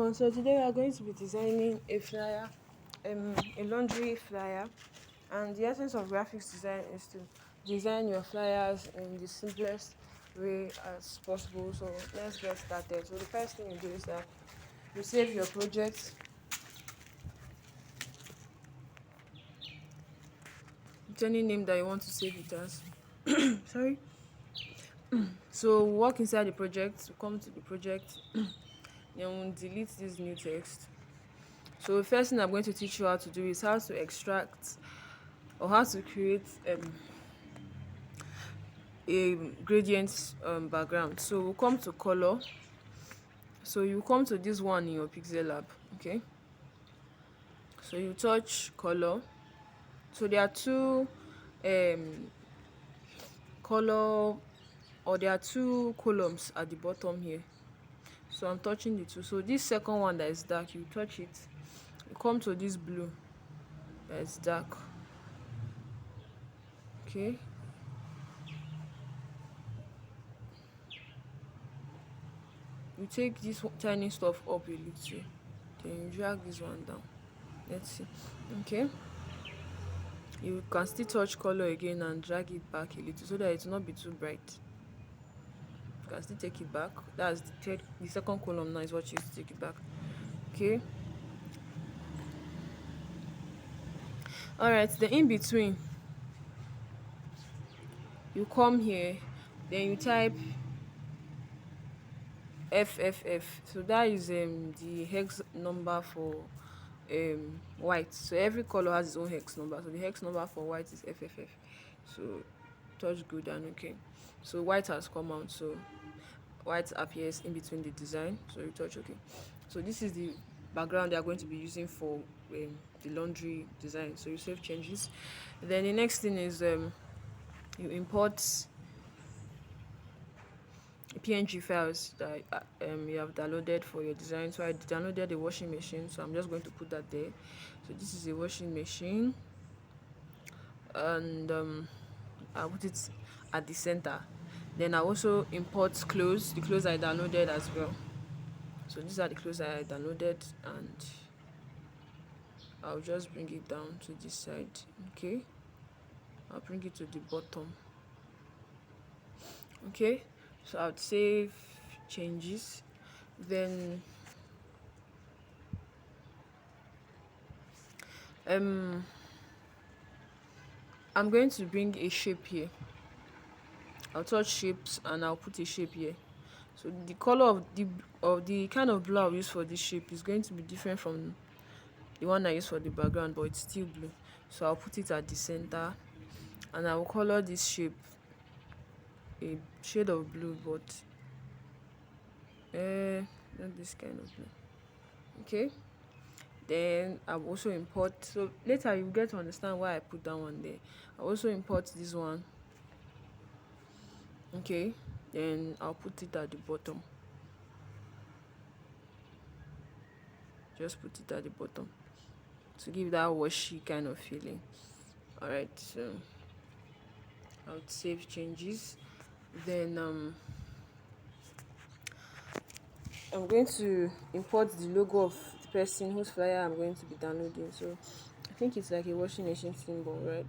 everyone, so today we are going to be designing a flyer, a laundry flyer, and the essence of graphics design is to design your flyers in the simplest way as possible. So let's get started. So the first thing you do is that you save your project, with any name that you want to save it as. Sorry. So walk inside the project, come to the project, then we'll delete this new text. So the first thing I'm going to teach you how to do is how to extract or how to create a gradient background. So we'll come to color. So you come to this one in your pixel lab. Okay, so you touch color. So there are two um color, or there are two columns at the bottom here. So I'm touching the two. So this second one that is dark, you touch it, you come to this blue that is dark. Okay, you take this tiny stuff up a little, then you drag this one down. Let's see. Okay, you can still touch color again and drag it back a little so that it will not be too bright. You can still take it back. That's the second column. Now is what you use to take it back. Okay, all right, the in between, you come here, then you type FFF. So that is the hex number for white. So every color has its own hex number. So the hex number for white is FFF. So touch good and okay. So white has come out. So white appears in between the design. So you touch okay. So this is the background they are going to be using for the laundry design. So you save changes. Then the next thing is you import PNG files that you have downloaded for your design. So I downloaded a washing machine, so I'm just going to put that there. So this is a washing machine, and I'll put it at the center. Then I also import clothes, the clothes I downloaded as well. So these are the clothes I downloaded, and I'll just bring it down to this side. Okay, I'll bring it to the bottom. Okay, so I'll save changes. Then I'm going to bring a shape here. I'll touch shapes and I'll put a shape here. So the color of the kind of blue I'll use for this shape is going to be different from the one I use for the background, but it's still blue. So I'll put it at the center, and I'll color this shape a shade of blue, but not this kind of blue. Okay, then I'll also import, so later you get to understand why I put that one there. I'll also import this one. Okay, then I'll put it at the bottom. Just put it at the bottom to give that washy kind of feeling. All right, so I'll save changes. Then I'm going to import the logo of the person whose flyer I'm going to be downloading. So I think it's like a washing machine symbol, right?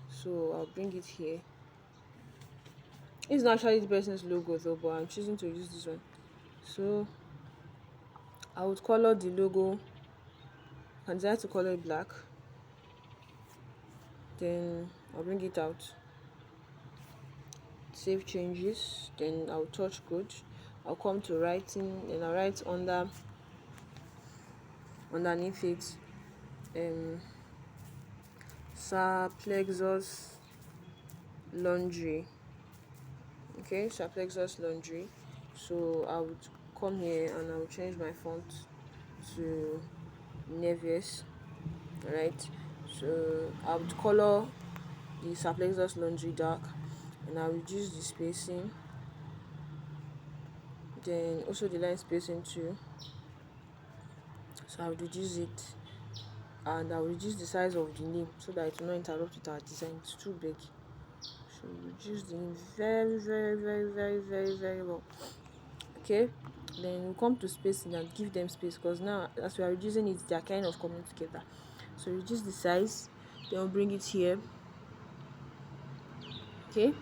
So I'll bring it here. It's not actually the person's logo though, but I'm choosing to use this one. So I would color the logo. I can decide to color it black. Then I'll bring it out. Save changes. Then I'll touch code. I'll come to writing, and I'll write underneath it Sir Plexus Laundry. Okay, Sir Plexus Laundry. So I would come here and I will change my font to Nevis. Right, so I would color the Sir Plexus Laundry dark, and I'll reduce the spacing, then also the line spacing too. So I'll reduce it, and I'll reduce the size of the name so that it will not interrupt with our design. It's too big, so reduce the name very, very, very, very, very, very well. Okay, then we'll come to spacing and give them space, because now as we are reducing it, they are kind of coming together. So reduce the size, then we'll bring it here. Okay,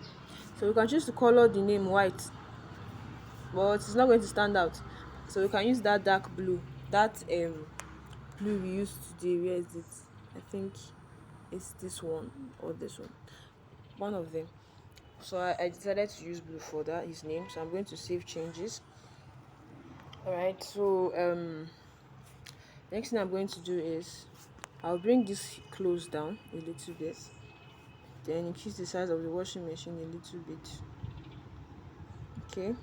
so we can choose to color the name white, but it's not going to stand out, so we can use that dark blue, that blue we used today. Where is it? I think it's this one or this one of them. So I decided to use blue for that, his name. So I'm going to save changes. All right, so next thing I'm going to do is I'll bring this close down a little bit, then increase the size of the washing machine a little bit. Okay,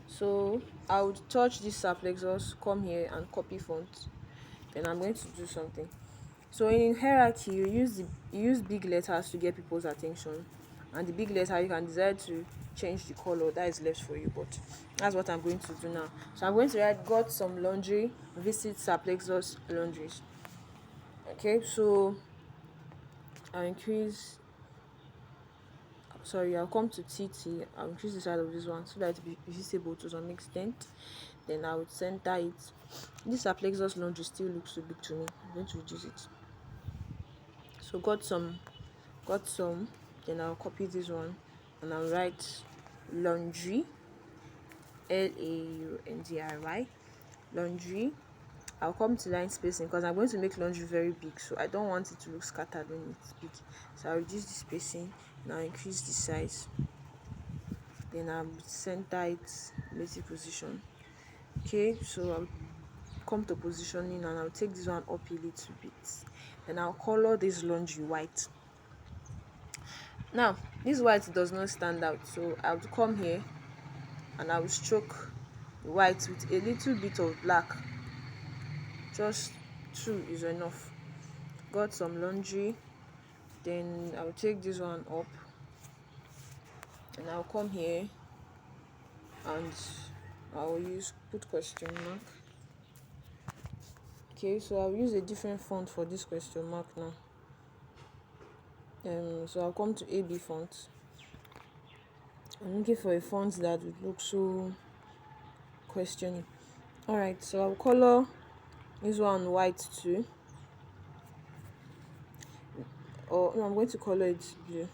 so I would touch this Saplexus, come here and copy font. Then I'm going to do something. So in hierarchy, you use big letters to get people's attention, and the big letter you can decide to change the color. That is left for you, but that's what I'm going to do now. So I'm going to write, got some laundry, visit Saplexus laundries. Okay, so I'll increase, sorry, I'll come to TT, I'll increase the size of this one so that it be visible to some extent. Then I would center it. This Saplexus laundry still looks too big to me. I'm going to reduce it. So got some, then I'll copy this one and I'll write laundry, LAUNDRY, laundry. I'll come to line spacing because I'm going to make laundry very big, so I don't want it to look scattered when it's big. So I'll reduce the spacing and I'll increase the size. Then I'll center it, basic position. Okay, so I'll come to positioning and I'll take this one up a little bit. Then I'll color this laundry white. Now this white does not stand out, so I'll come here and I will stroke the white with a little bit of black. Just 2 is enough. Got some laundry, then I'll take this one up and I'll come here and I'll put question mark. Okay, so I'll use a different font for this question mark now. So I'll come to AB font. I'm looking for a font that would look so questioning. Alright, so I'll color this one white too. Or no, I'm going to color it blue.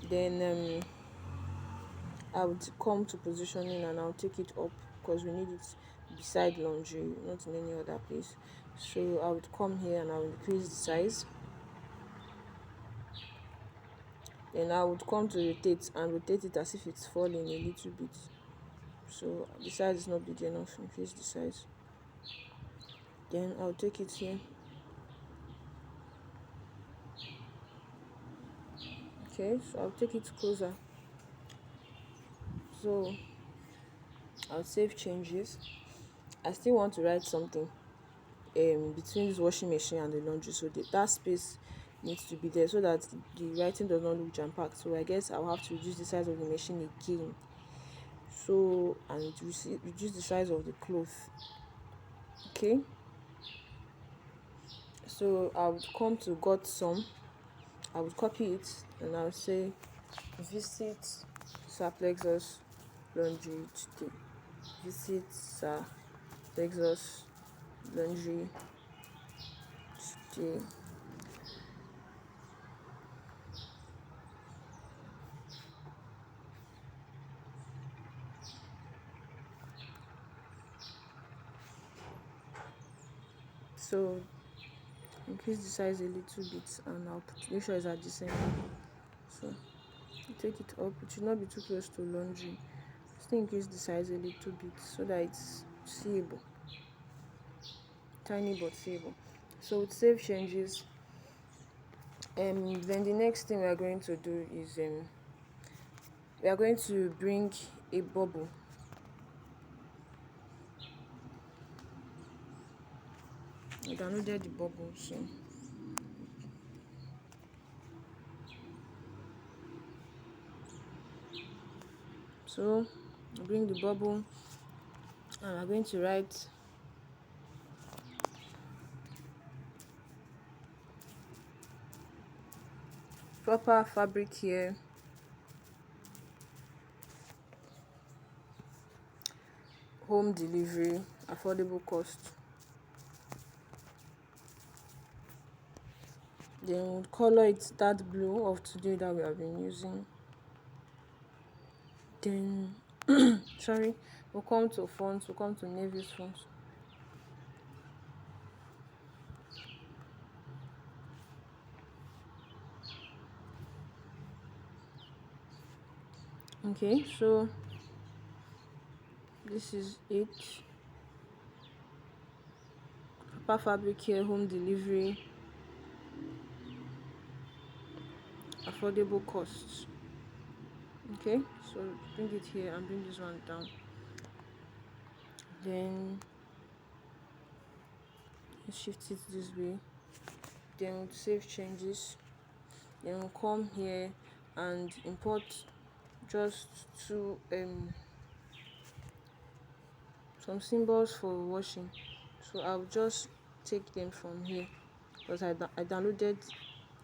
Then I would come to positioning and I'll take it up because we need it beside laundry, not in any other place. So I would come here and I will increase the size. Then I would come to rotate and rotate it as if it's falling a little bit. So the size is not big enough, increase the size. Then I'll take it here. Okay, so I'll take it closer. So I'll save changes. I still want to write something between this washing machine and the laundry, so that space needs to be there so that the writing does not look jam-packed. So I guess I'll have to reduce the size of the machine again, so and reduce the size of the cloth. Okay, so I would come to got some, I would copy it and I'll say visit Saplexus laundry today. Visit Saplexus laundry today. So increase the size a little bit and I'll make sure it's at the center. So take it up. It should not be too close to laundry. Just increase the size a little bit so that it's seeable. Tiny but seeable. So with save changes, then the next thing we are going to do is we are going to bring a bubble. I downloaded the bubble, so bring the bubble and I'm going to write proper fabric here, home delivery, affordable cost. Then we'll color it that blue of today that we have been using. Then sorry, we'll come to fonts, we'll come to Navy's fonts. Okay, so this is it. Papa Fabric here, home delivery, affordable costs. Okay, so bring it here and bring this one down. Then shift it this way. Then we'll save changes. Then we'll come here and import just some symbols for washing. So I'll just take them from here because I downloaded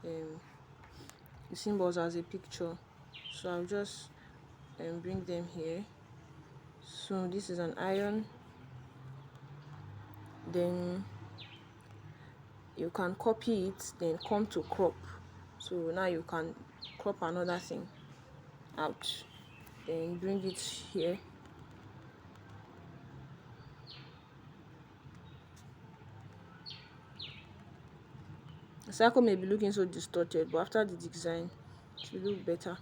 the symbols as a picture. So I'll just bring them here. So this is an iron. Then you can copy it, then come to crop. So now you can crop another thing out, then bring it here. The circle may be looking so distorted, but after the design it will look better.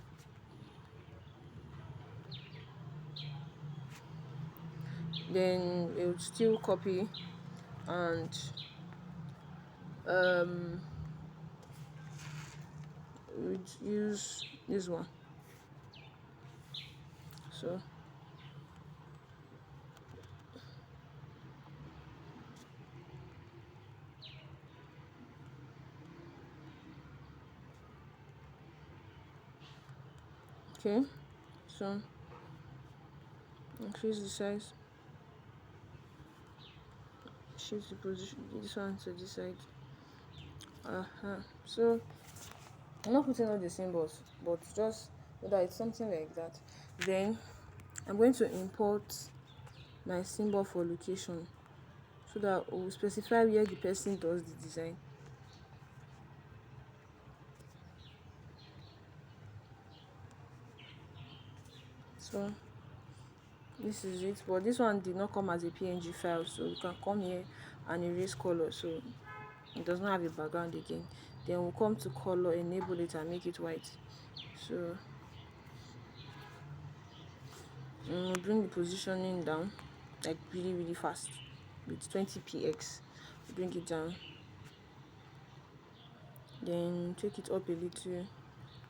Then it will still copy and we'll use this one. So okay, so increase the size, shift the position, this one to this side. So I'm not putting all the symbols, but just so that it's something like that. Then I'm going to import my symbol for location so that we'll specify where the person does the design. So this is it, but this one did not come as a PNG file, so you can come here and erase color, so it does not have a background again. Then we'll come to color, enable it and make it white. So we'll bring the positioning down like really fast with 20px. Bring it down, then take it up a little,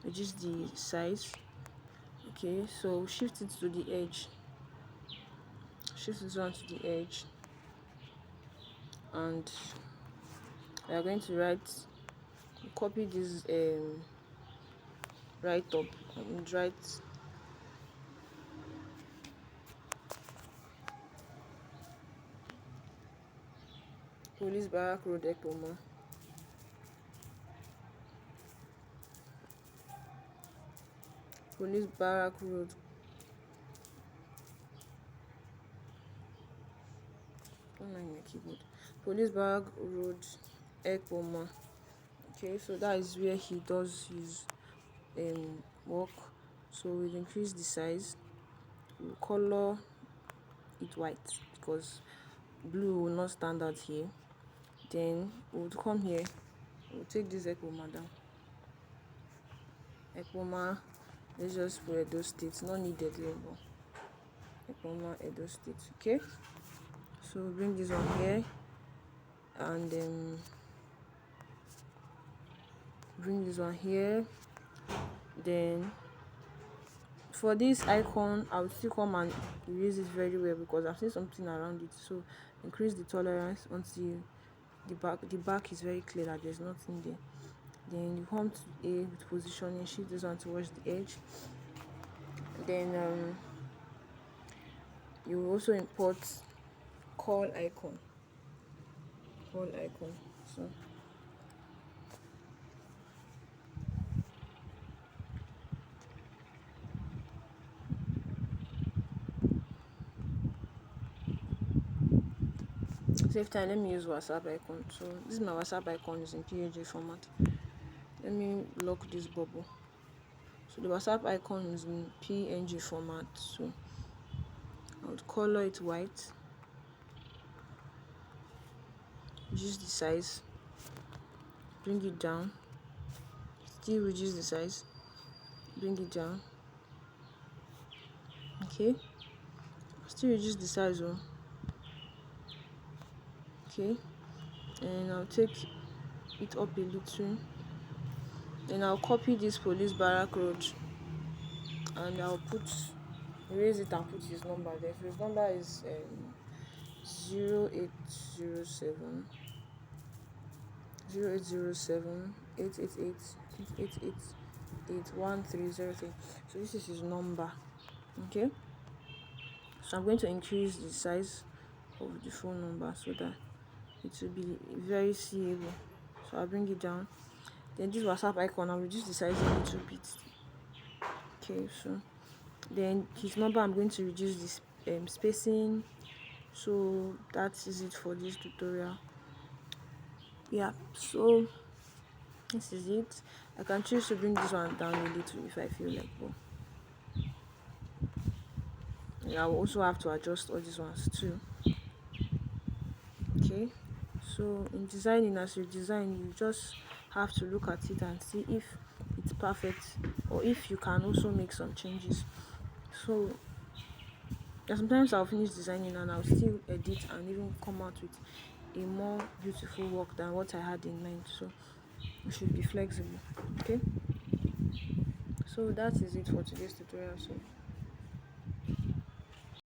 reduce the size. Okay, so shift it to the edge, shift this one to the edge, and we are going to copy this right up and write Police Barrack Road, Ekpoma. Police Barrack Road. Don't mind my keyboard. Police Barrack Road, Ekpoma. Okay, so that is where he does his work. So we'll increase the size. We'll color it white because blue will not stand out here. Then we'll come here. We'll take this Ekpoma down. Ekpoma, let's just put Edo State, not needed label. Ekpoma, Edo State. Okay, so bring this one here and then bring this one here. Then for this icon I'll still come and erase it very well because I've seen something around it. So increase the tolerance until the back is very clear that there's nothing there. Then you come to A with positioning, shift this one towards the edge. Then you will also import call icon. So save time, let me use WhatsApp icon. So this is my WhatsApp icon, is in PNG format. Let me lock this bubble. So the WhatsApp icon is in PNG format. So I would color it white, reduce the size, bring it down, still reduce the size, bring it down. Okay, still reduce the size. Okay, and I'll take it up a little. Then I'll copy this police barrack road and I'll erase it and put his number there. So his number is 0807 888 So this is his number. Okay, so I'm going to increase the size of the phone number so that it will be very seeable. So I'll bring it down. Then this WhatsApp icon, I'll reduce the size a little bit. Okay, so then his number, I'm going to reduce this spacing. So that is it for this tutorial. Yeah, so this is it. I can choose to bring this one down a little if I feel like. But yeah, I will also have to adjust all these ones too. Okay, so in designing, as you design, you just have to look at it and see if it's perfect or if you can also make some changes. So sometimes I'll finish designing and I'll still edit and even come out with a more beautiful work than what I had in mind. So you should be flexible. Okay, so that is it for today's tutorial. So